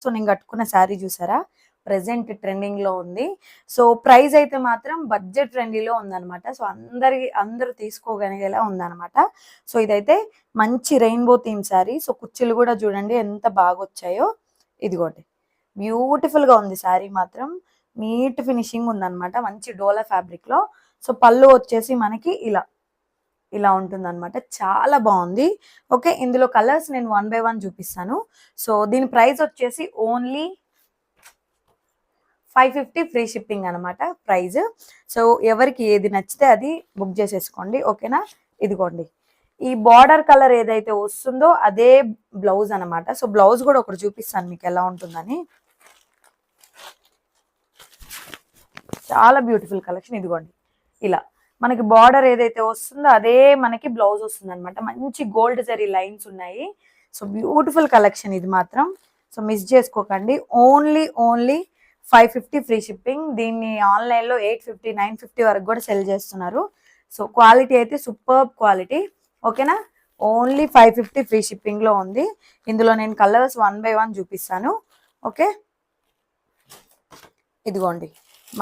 So నేను కట్టుకున్న శారీ చూసారా, ప్రెసెంట్ ట్రెండింగ్ లో ఉంది. సో ప్రైస్ అయితే మాత్రం బడ్జెట్ ఫ్రెండ్లీలో ఉందన్నమాట. సో అందరూ తీసుకోగలిగేలా ఉందన్నమాట. సో ఇదైతే మంచి రెయిన్బో థీమ్ శారీ. సో కుర్చీలు కూడా చూడండి ఎంత బాగా వచ్చాయో. ఇదిగోండి, బ్యూటిఫుల్ గా ఉంది శారీ మాత్రం. నీట్ ఫినిషింగ్ ఉందన్నమాట, మంచి డోలా ఫ్యాబ్రిక్ లో. సో పళ్ళు వచ్చేసి మనకి ఇలా ఇలా ఉంటుందన్నమాట. చాలా బాగుంది. ఓకే, ఇందులో కలర్స్ నేను 1 by 1 చూపిస్తాను. సో దీని ప్రైస్ వచ్చేసి ఓన్లీ 550 ఫ్రీ షిప్పింగ్ అనమాట ప్రైస్. సో ఎవరికి ఏది నచ్చితే అది బుక్ చేసేసుకోండి. ఓకేనా, ఇదిగోండి ఈ బార్డర్ కలర్ ఏదైతే వస్తుందో అదే బ్లౌజ్ అనమాట. సో బ్లౌజ్ కూడా ఒకటి చూపిస్తాను మీకు ఎలా ఉంటుందని. చాలా బ్యూటిఫుల్ కలెక్షన్. ఇదిగోండి ఇలా మనకి బార్డర్ ఏదైతే వస్తుందో అదే మనకి బ్లౌజ్ వస్తుంది అనమాట. మంచి గోల్డ్ జరీ లైన్స్ ఉన్నాయి. సో బ్యూటిఫుల్ కలెక్షన్ ఇది మాత్రం. సో మిస్ చేసుకోకండి. Only 550 free shipping. దీన్ని ఆన్లైన్లో 850 950 వరకు కూడా సెల్ చేస్తున్నారు. సో క్వాలిటీ అయితే సూపర్ క్వాలిటీ. ఓకేనా, ఓన్లీ 550 ఫ్రీ షిప్పింగ్లో ఉంది. ఇందులో నేను కలర్స్ 1 by 1 చూపిస్తాను. ఓకే, ఇదిగోండి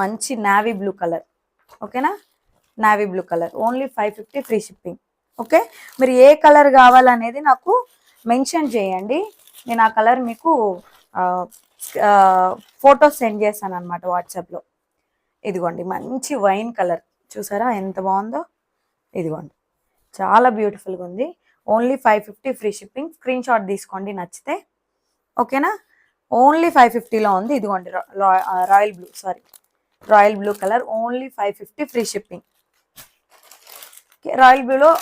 మంచి నావీ బ్లూ కలర్. ఓకేనా, navy blue colour only 550 free shipping. Okay, మీరు ఏ కలర్ కావాలనేది నాకు మెన్షన్ చేయండి. నేను ఆ కలర్ మీకు ఫొటోస్ సెండ్ చేస్తాను అనమాట వాట్సాప్లో. ఇదిగోండి మంచి వైన్ కలర్ చూసారా ఎంత బాగుందో. ఇదిగోండి చాలా బ్యూటిఫుల్గా ఉంది. Only 550 free shipping. Screen shot తీసుకోండి నచ్చితే. ఓకేనా, ఓన్లీ 550లో ఉంది. ఇదిగోండి royal blue colour only 550 free shipping. Royal బ్లూలో